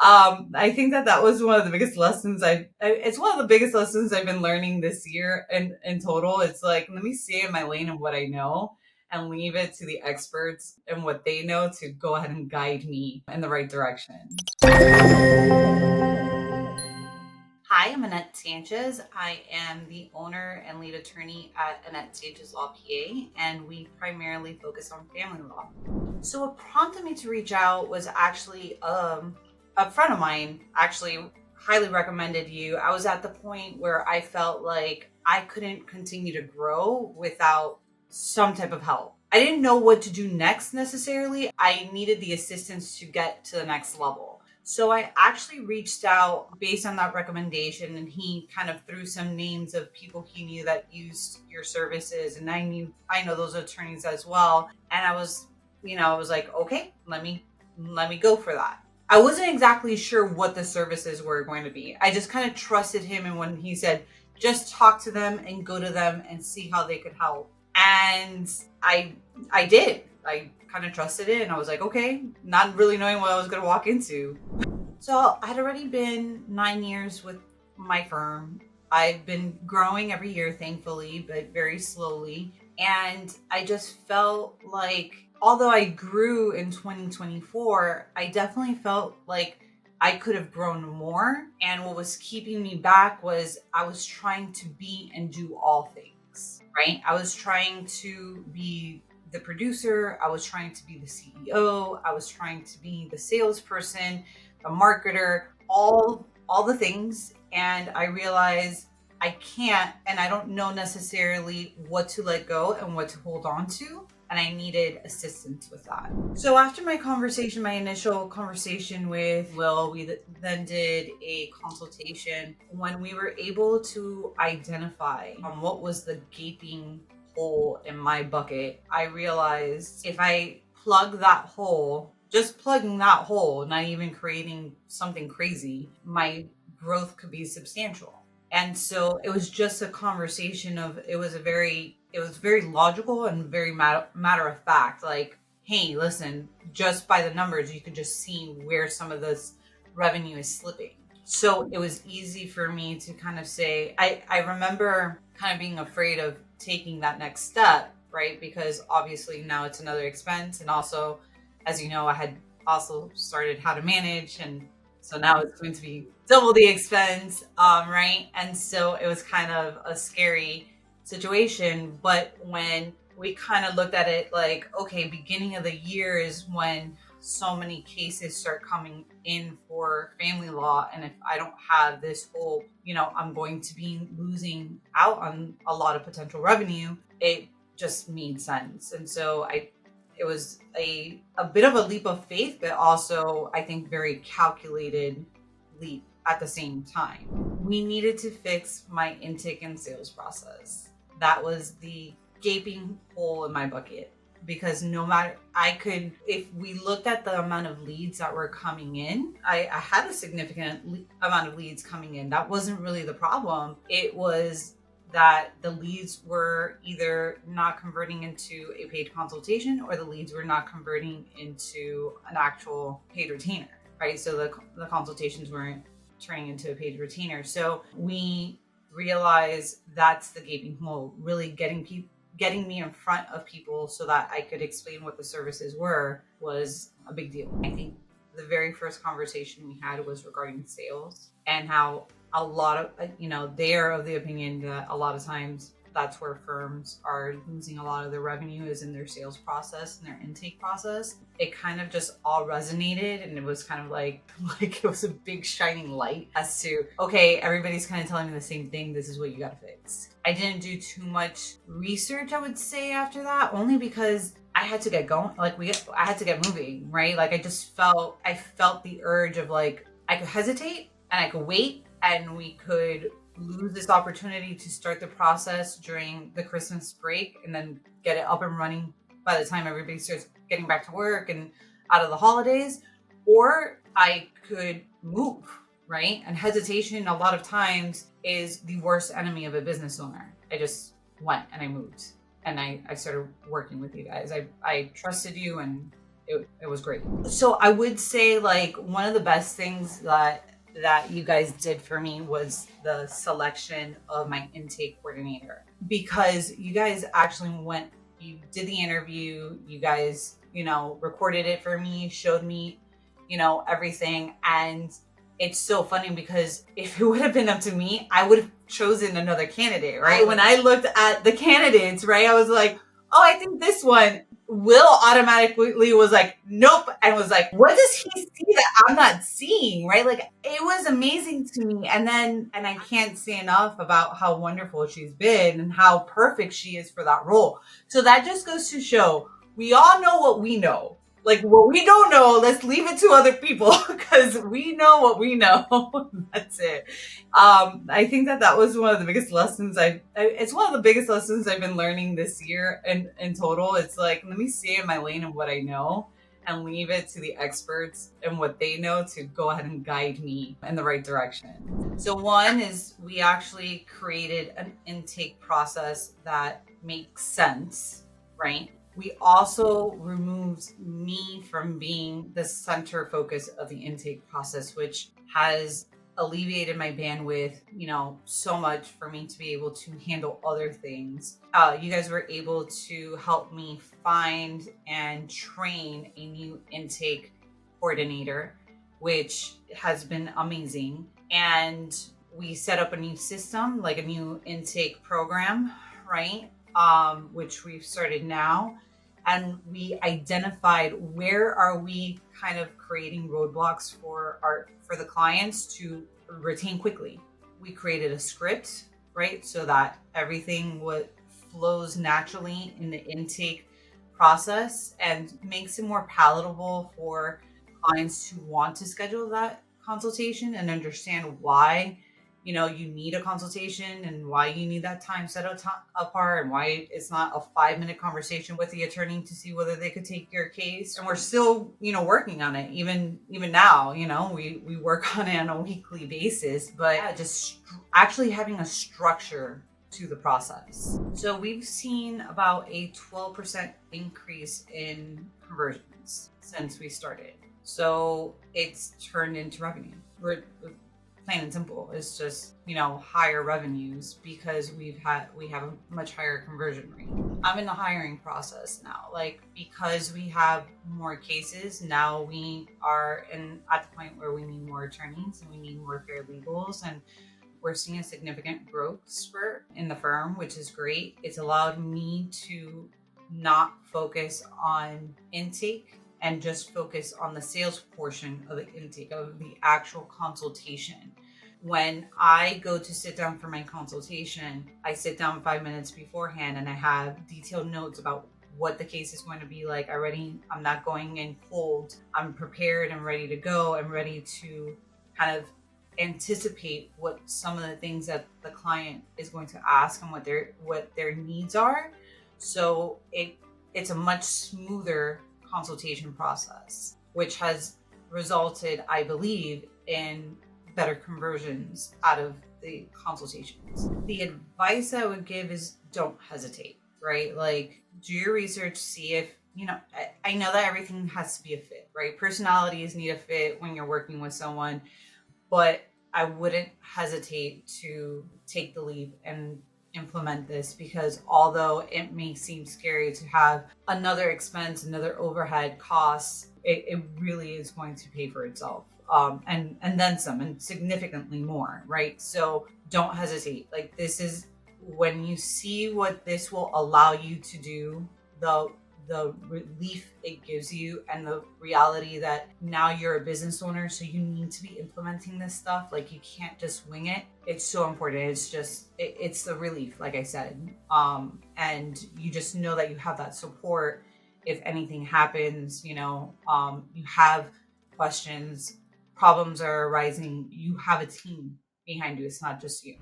I think that was one of the biggest lessons it's one of the biggest lessons I've been learning this year and in total. It's like, let me stay in my lane of what I know and leave it to the experts and what they know to go ahead and guide me in the right direction. Hi, I'm Annette Sanchez. I am the owner and lead attorney at Annette Sanchez Law PA, and we primarily focus on family law. So what prompted me to reach out was actually a friend of mine actually highly recommended you. I was at the point where I felt like I couldn't continue to grow without some type of help. I didn't know what to do next necessarily. I needed the assistance to get to the next level. So I actually reached out based on that recommendation, and he kind of threw some names of people he knew that used your services, and I know those attorneys as well. And I was like, okay, let me go for that. I wasn't exactly sure what the services were going to be. I just kind of trusted him, and when he said, just talk to them and go to them and see how they could help. And I did. I kind of trusted it, and I was like, okay, not really knowing what I was going to walk into. So I had already been 9 years with my firm. I've been growing every year, thankfully, but very slowly. And I just felt like, although I grew in 2024, I definitely felt like I could have grown more. And what was keeping me back was I was trying to be and do all things, right? I was trying to be the producer. I was trying to be the CEO. I was trying to be the salesperson, a marketer, all the things. And I realized I can't, and I don't know necessarily what to let go and what to hold on to. And I needed assistance with that. So after my initial conversation with Will, we then did a consultation. When we were able to identify what was the gaping hole in my bucket, I realized if I plug that hole, just plugging that hole, not even creating something crazy, my growth could be substantial. And so it was just a conversation of, it was very logical and very matter of fact. Like, hey, listen, just by the numbers, you could just see where some of this revenue is slipping. So it was easy for me to kind of say, I remember kind of being afraid of taking that next step, right? Because obviously now it's another expense. And also, as you know, I had also started how to manage, and so now it's going to be double the expense, right? And so it was kind of a scary situation. But when we kind of looked at it like, okay, beginning of the year is when so many cases start coming in for family law. And if I don't have this whole, I'm going to be losing out on a lot of potential revenue, it just made sense. And so it was a bit of a leap of faith, but also I think very calculated leap at the same time. We needed to fix my intake and sales process. That was the gaping hole in my bucket, because if we looked at the amount of leads that were coming in, I had a significant amount of leads coming in. That wasn't really the problem. It was that the leads were either not converting into a paid consultation, or the leads were not converting into an actual paid retainer, right? So the consultations weren't turning into a paid retainer. So we realized that's the gaping hole, really getting me in front of people so that I could explain what the services were was a big deal. I think the very first conversation we had was regarding sales, and how a lot of, they're of the opinion that a lot of times that's where firms are losing a lot of their revenue, is in their sales process and their intake process. It kind of just all resonated, and it was kind of like it was a big shining light as to, okay, everybody's kind of telling me the same thing. This is what you got to fix. I didn't do too much research, I would say, after that, only because I had to get going. I had to get moving, right? Like I felt the urge of like, I could hesitate and I could wait, and we could lose this opportunity to start the process during the Christmas break and then get it up and running by the time everybody starts getting back to work and out of the holidays. Or I could move, right? And hesitation a lot of times is the worst enemy of a business owner. I just went and I moved, and I started working with you guys. I trusted you, and it was great. So I would say like one of the best things that you guys did for me was the selection of my intake coordinator, because you guys actually you did the interview, you guys, recorded it for me, showed me, everything. And it's so funny because if it would have been up to me, I would have chosen another candidate, right? When I looked at the candidates, right, I was like, oh, I think this one. Will automatically was like, nope, and was like, what does he see that I'm not seeing, right? Like, it was amazing to me. And I can't say enough about how wonderful she's been and how perfect she is for that role. So that just goes to show we all know what we know. Like, what we don't know, let's leave it to other people because we know what we know. That's it. I think that was one of the biggest lessons it's one of the biggest lessons I've been learning this year in total. It's like, let me stay in my lane of what I know and leave it to the experts and what they know to go ahead and guide me in the right direction. So one is we actually created an intake process that makes sense, right? We also removed me from being the center focus of the intake process, which has alleviated my bandwidth, so much for me to be able to handle other things. You guys were able to help me find and train a new intake coordinator, which has been amazing. And we set up a new system, like a new intake program, right? Which we've started now. And we identified where are we kind of creating roadblocks for the clients to retain quickly. We created a script, right? So that everything flows naturally in the intake process and makes it more palatable for clients who want to schedule that consultation and understand why you need a consultation and why you need that time set apart and why it's not a 5-minute conversation with the attorney to see whether they could take your case. And we're still, working on it. Even now, we work on it on a weekly basis, but yeah, just actually having a structure to the process. So we've seen about a 12% increase in conversions since we started. So it's turned into revenue. We're plain and simple. It's just, higher revenues because we have a much higher conversion rate. I'm in the hiring process now, because we have more cases. Now we are at the point where we need more attorneys and we need more paralegals, and we're seeing a significant growth spurt in the firm, which is great. It's allowed me to not focus on intake and just focus on the sales portion of the intake of the actual consultation. When I go to sit down for my consultation, I sit down 5 minutes beforehand and I have detailed notes about what the case is going to be like. I'm not going in cold. I'm prepared and ready to go. I'm ready to kind of anticipate what some of the things that the client is going to ask and what their needs are. So it's a much smoother consultation process, which has resulted, I believe, in better conversions out of the consultations. The advice I would give is don't hesitate, right? Do your research, see if, I know that everything has to be a fit, right? Personalities need a fit when you're working with someone, but I wouldn't hesitate to take the leap and implement this, because although it may seem scary to have another expense, another overhead cost, it really is going to pay for itself. And then some, and significantly more, right? So don't hesitate. This is when you see what this will allow you to do, the relief it gives you, and the reality that now you're a business owner, so you need to be implementing this stuff. You can't just wing it. It's so important. It's just, it's the relief, like I said. And you just know that you have that support. If anything happens, you have questions, problems are arising, you have a team behind you. It's not just you.